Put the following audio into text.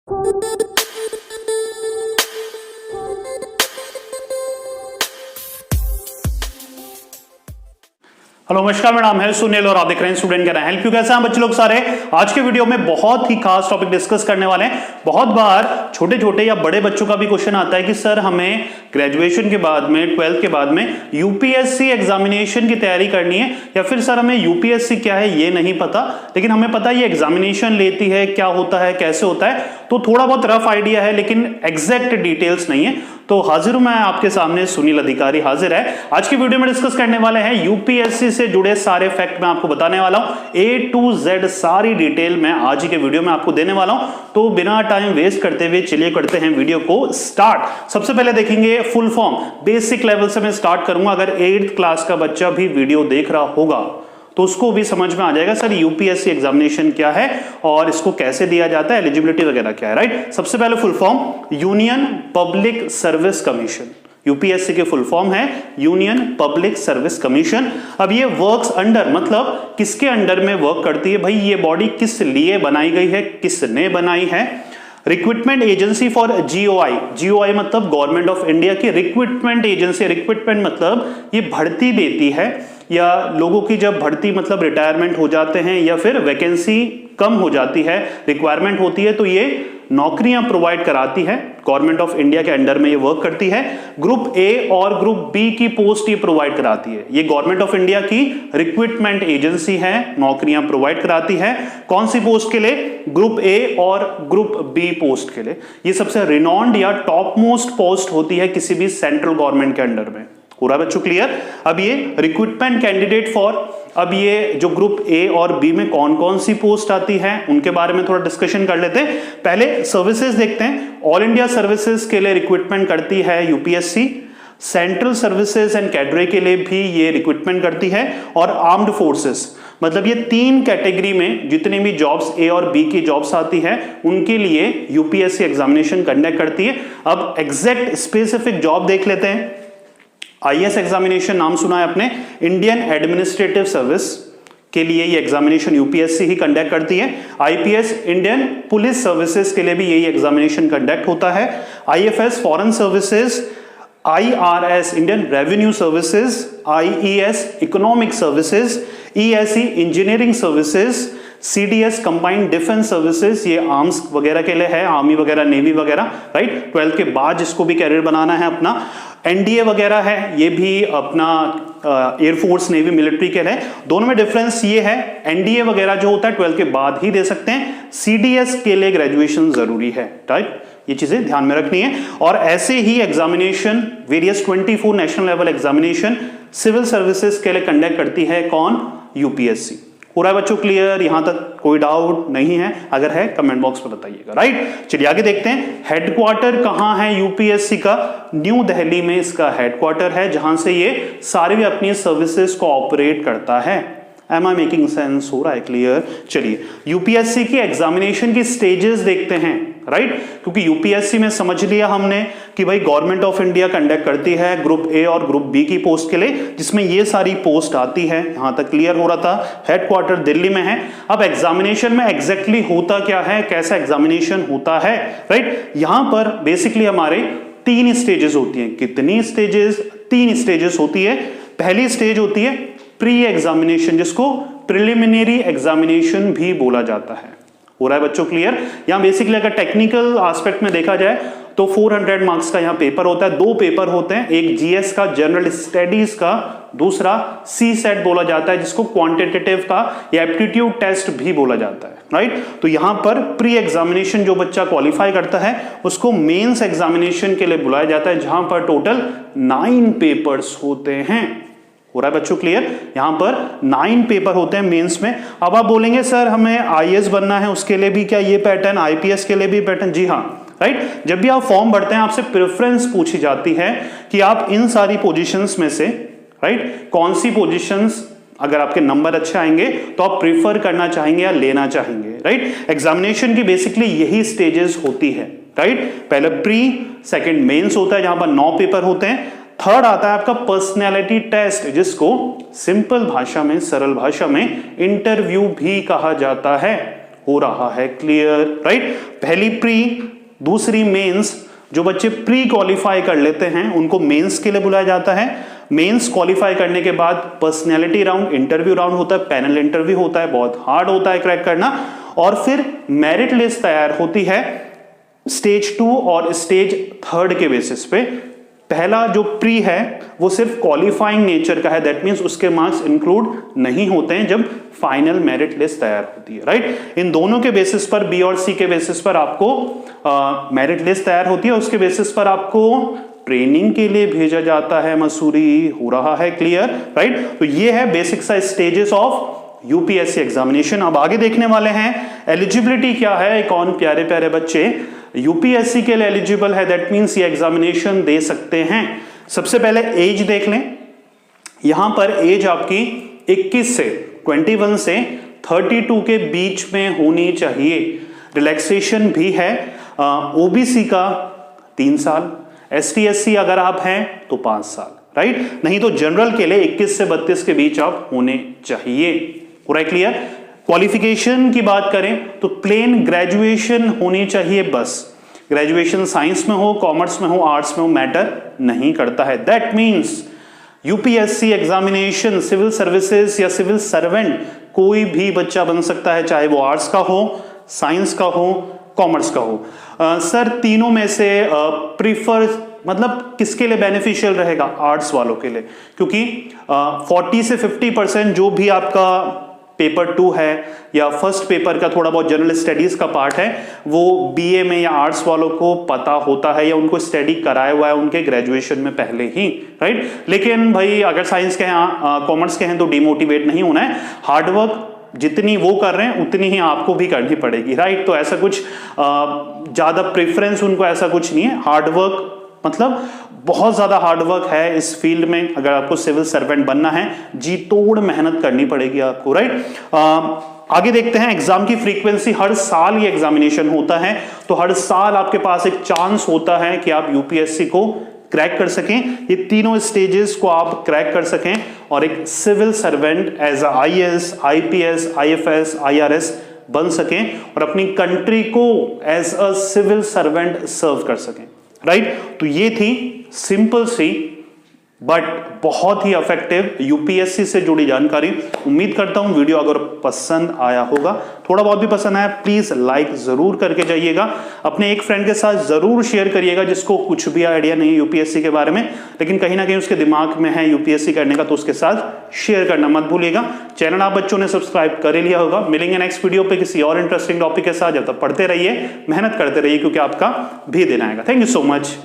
Hello नमस्कार, मेरा नाम है सुनील और आप देख रहे हैं student can I help you. कैसे हैं बच्चे लोग सारे? आज के वीडियो में बहुत ही खास टॉपिक डिस्कस करने वाले हैं। बहुत बार छोटे छोटे या बड़े बच्चों का भी क्वेश्चन आता है कि सर हमें ग्रेजुएशन के बाद में 12th के बाद में यूपीएससी एग्जामिनेशन की तैयारी करनी है, या फिर सर हमें यूपीएससी क्या है ये नहीं पता, लेकिन हमें पता है ये एग्जामिनेशन लेती है, क्या होता है, कैसे होता है, तो थोड़ा बहुत रफ आइडिया है लेकिन एग्जैक्ट डिटेल्स नहीं है। तो हाजिर मैं आपके सामने, सुनील अधिकारी हाजिर है। आज की वीडियो में डिस्कस करने वाले हैं यूपीएससी से जुड़े सारे फैक्ट मैं आपको बताने वाला हूं, A to Z सारी डिटेल मैं आज ही के वीडियो में आपको देने वाला हूं। तो बिना टाइम वेस्ट करते हुए चलिए करते हैं वीडियो को स्टार्ट। सबसे पहले देखेंगे फुल फॉर्म, बेसिक लेवल से मैं स्टार्ट करूंगा। अगर 8th क्लास का बच्चा भी वीडियो देख रहा होगा तो उसको भी समझ में आ जाएगा सर यूपीएससी एग्जामिनेशन क्या है और इसको कैसे दिया जाता है, एलिजिबिलिटी वगैरह क्या है, राइट। सबसे पहले full form, union public service commission. UPSC के फुल फॉर्म है यूनियन पब्लिक सर्विस कमीशन। अब ये वर्क्स अंडर, मतलब किसके अंडर में वर्क करती है भाई, ये बॉडी किस लिए बनाई गई है, किसने बनाई है? Recruitment agency for GOI. GOI मतलब गवर्नमेंट ऑफ इंडिया की रिक्रूटमेंट एजेंसी। रिक्रूटमेंट मतलब ये भर्ती देती है, या लोगों की जब भर्ती मतलब रिटायरमेंट हो जाते हैं या फिर वैकेंसी कम हो जाती है, रिक्वायरमेंट होती है, तो ये नौकरियां प्रोवाइड कराती है। गवर्नमेंट ऑफ इंडिया के अंडर में ये वर्क करती है। ग्रुप ए और ग्रुप बी की पोस्ट ये प्रोवाइड कराती है। ये गवर्नमेंट ऑफ इंडिया की रिक्रूटमेंट एजेंसी है, नौकरियां प्रोवाइड कराती है। कौन सी पोस्ट के लिए? ग्रुप ए और ग्रुप बी पोस्ट के लिए। ये सबसे रिनॉन्ड या टॉप मोस्ट पोस्ट होती है किसी भी सेंट्रल गवर्नमेंट के अंडर में। पूरा बच्चों क्लियर? अब ये रिक्रूटमेंट कैंडिडेट फॉर, अब ये जो ग्रुप ए और बी में कौन कौन सी पोस्ट आती है उनके बारे में थोड़ा डिस्कशन कर लेते हैं। पहले सर्विसेज देखते हैं। ऑल इंडिया सर्विसेज के लिए रिक्रूटमेंट करती है UPSC. Central services and cadre के लिए भी ये रिक्रूटमेंट करती है। और आर्म्ड फोर्सेस, मतलब ये तीन कैटेगरी में जितनी भी जॉब्स ए और बी की जॉब्स आती है उनके लिए यूपीएससी एग्जामिनेशन कंडक्ट करती है। अब एग्जैक्ट स्पेसिफिक जॉब देख लेते हैं। आईएएस एग्जामिनेशन नाम सुना है आपने, इंडियन एडमिनिस्ट्रेटिव सर्विस के लिए ये एग्जामिनेशन यूपीएससी ही कंडक्ट करती है। आईपीएस, इंडियन पुलिस सर्विसेज के लिए भी यही एग्जामिनेशन कंडक्ट होता है। IFS, foreign services. IRS, Indian revenue services. IES, economic services. ESE, engineering services. CDS, combined defence services, ये आर्म्स वगैरह के लिए है, आर्मी वगैरह, नेवी वगैरह, राइट। 12th के बाद जिसको भी कैरियर बनाना है अपना। एनडीए वगैरह है, ये भी अपना एयरफोर्स, नेवी, मिलिट्री के लिए। दोनों में डिफरेंस ये है, एनडीए वगैरह जो होता है 12th के बाद ही दे सकते हैं। सीडीएस के लिए ग्रेजुएशन जरूरी है, राइट। ये चीजें ध्यान में रखनी है। और ऐसे ही examination various 24 national level examination civil services के लिए कंडक्ट करती है कौन? यूपीएससी। पूरा बच्चों क्लियर? यहां तक कोई डाउट नहीं है? अगर है कमेंट बॉक्स में बताइएगा, राइट। चलिए आगे देखते हैं। हेडक्वार्टर कहां है यूपीएससी का? न्यू दिल्ली में इसका हेडक्वार्टर है, जहां से ये सारी भी अपनी सर्विसेज को ऑपरेट करता है। Am I making sense? हो रहा है क्लियर? चलिए यूपीएससी की एग्जामिनेशन की स्टेजेस देखते हैं, राइट। क्योंकि यूपीएससी में समझ लिया हमने कि भाई गवर्नमेंट ऑफ इंडिया कंडक्ट करती है ग्रुप ए और ग्रुप बी की पोस्ट के लिए, जिसमें ये सारी पोस्ट आती है। यहां तक क्लियर हो रहा था। हेडक्वार्टर दिल्ली में है। अब एग्जामिनेशन में एग्जैक्टली होता क्या है, कैसा एग्जामिनेशन होता है, राइट। यहां पर बेसिकली हमारे 3 स्टेजेस होती हैं। कितनी स्टेजेस? 3 स्टेजेस होती है। पहली स्टेज होती है प्री एग्जामिनेशन, जिसको प्रिलिमिनरी एग्जामिनेशन भी बोला जाता है। हो रहा है बच्चों क्लियर? यहां बेसिकली अगर टेक्निकल एस्पेक्ट में देखा जाए तो 400 मार्क्स का यहां पेपर होता है। 2 पेपर होते हैं, एक जीएस का, जनरल स्टडीज का, दूसरा सी सेट बोला जाता है, जिसको क्वांटिटेटिव का या एप्टीट्यूड टेस्ट भी बोला जाता है, राइट। तो यहां पर प्री एग्जामिनेशन जो बच्चा क्वालिफाई करता है उसको मेंस एग्जामिनेशन के लिए बुलाया जाता है, जहां पर टोटल 9 पेपर्स होते हैं। हो रहा है बच्चों क्लियर? यहां पर 9 पेपर होते हैं मेंस में। अब आप बोलेंगे सर हमें आईएएस बनना है, उसके लिए भी क्या ये पैटर्न? आईपीएस के लिए भी पैटर्न? जी हाँ, राइट। जब भी आप फॉर्म भरते हैं आपसे प्रेफरेंस पूछी जाती है कि आप इन सारी पोजीशंस में से, राइट, कौन सी पोजीशंस अगर आपके नंबर अच्छे आएंगे तो आप प्रीफर करना चाहेंगे या लेना चाहेंगे, राइट। एग्जामिनेशन की बेसिकली यही स्टेजेस होती है, राइट। पहले प्री, सेकंड मेंस होता है जहां पर 9 पेपर होते हैं। थर्ड आता है आपका पर्सनैलिटी टेस्ट, जिसको सिंपल भाषा में, सरल भाषा में इंटरव्यू भी कहा जाता है। हो रहा है क्लियर, राइट। पहली प्री, दूसरी मेंस। जो बच्चे प्री क्वालिफाई कर लेते हैं उनको मेंस के लिए बुलाया जाता है। मेंस क्वालिफाई करने के बाद पर्सनैलिटी राउंड, इंटरव्यू राउंड होता है, पैनल इंटरव्यू होता है, बहुत हार्ड होता है क्रैक करना, और फिर मेरिट लिस्ट तैयार होती है स्टेज 2 और स्टेज 3 के बेसिस पे। पहला जो प्री है वो सिर्फ क्वालिफाइंग नेचर का है, दैट मींस उसके मार्क्स इंक्लूड नहीं होते हैं जब फाइनल मेरिट लिस्ट तैयार होती है, राइट। इन दोनों के बेसिस पर, बी और सी के बेसिस पर आपको मेरिट लिस्ट तैयार होती है, उसके बेसिस पर आपको ट्रेनिंग के लिए भेजा जाता है मसूरी, हो रहा है क्लियर, राइट। तो ये है बेसिक सा स्टेजेस ऑफ यूपीएससी एग्जामिनेशन। अब आगे देखने वाले हैं एलिजिबिलिटी क्या है। कौन प्यारे प्यारे बच्चे यूपीएससी के लिए एलिजिबल है, दैट मींस ये एग्जामिनेशन दे सकते हैं। सबसे पहले एज देख लें। यहां पर एज आपकी 21 से 32 के बीच में होनी चाहिए। रिलैक्सेशन भी है, ओबीसी का 3 साल, एसटी एससी अगर आप हैं तो 5 साल, राइट। नहीं तो जनरल के लिए 21 से 32 के बीच आप होने चाहिए, पूरा क्लियर। क्वालिफिकेशन की बात करें तो प्लेन ग्रेजुएशन होनी चाहिए बस। ग्रेजुएशन साइंस में हो, कॉमर्स में हो, आर्ट्स में हो, मैटर नहीं करता है। That means UPSC examination civil services या सिविल सर्वेंट कोई भी बच्चा बन सकता है, चाहे वो आर्ट्स का हो, साइंस का हो, कॉमर्स का हो। सर तीनों में से प्रीफर मतलब किसके लिए बेनिफिशियल रहेगा? आर्ट्स वालों के लिए, क्योंकि 40 से 50% जो भी आपका पेपर 2 है या फर्स्ट पेपर का थोड़ा बहुत जनरल स्टडीज का पार्ट है वो बीए में या आर्ट्स वालों को पता होता है या उनको स्टडी कराया हुआ है उनके ग्रेजुएशन में पहले ही, राइट। लेकिन भाई अगर साइंस के हैं, कॉमर्स के हैं तो डिमोटिवेट नहीं होना है। हार्डवर्क जितनी वो कर रहे हैं उतनी ही आपको भी करनी पड़ेगी, राइट। तो ऐसा कुछ ज्यादा प्रेफरेंस उनको ऐसा कुछ नहीं है। हार्डवर्क मतलब बहुत ज्यादा हार्डवर्क है इस फील्ड में। अगर आपको सिविल सर्वेंट बनना है जी तोड़ मेहनत करनी पड़ेगी आपको, राइट। आगे देखते हैं एग्जाम की फ्रीक्वेंसी। हर साल ये एग्जामिनेशन होता है, तो हर साल आपके पास एक चांस होता है कि आप यूपीएससी को क्रैक कर सकें, ये तीनों स्टेजेस को आप क्रैक कर सकें और एक civil servant as IAS, IPS, IFS, IRS बन सकें और अपनी कंट्री को as a civil servant serve कर सकें, राइट। तो ये थी सिंपल सी बट बहुत ही इफेक्टिव यूपीएससी से जुड़ी जानकारी। उम्मीद करता हूं वीडियो अगर पसंद आया होगा, थोड़ा बहुत भी पसंद आया, प्लीज लाइक जरूर करके जाइएगा। अपने एक फ्रेंड के साथ जरूर शेयर करिएगा जिसको कुछ भी आइडिया नहीं है यूपीएससी के बारे में, लेकिन कहीं ना कहीं उसके दिमाग में है यूपीएससी करने का, तो उसके साथ शेयर करना मत भूलिएगा। चैनल आप बच्चों ने सब्सक्राइब कर लिया होगा। मिलेंगे नेक्स्ट वीडियो पे किसी और इंटरेस्टिंग टॉपिक के साथ। जब तक पढ़ते रहिए, मेहनत करते रहिए, क्योंकि आपका भी दिन आएगा। Thank you so much.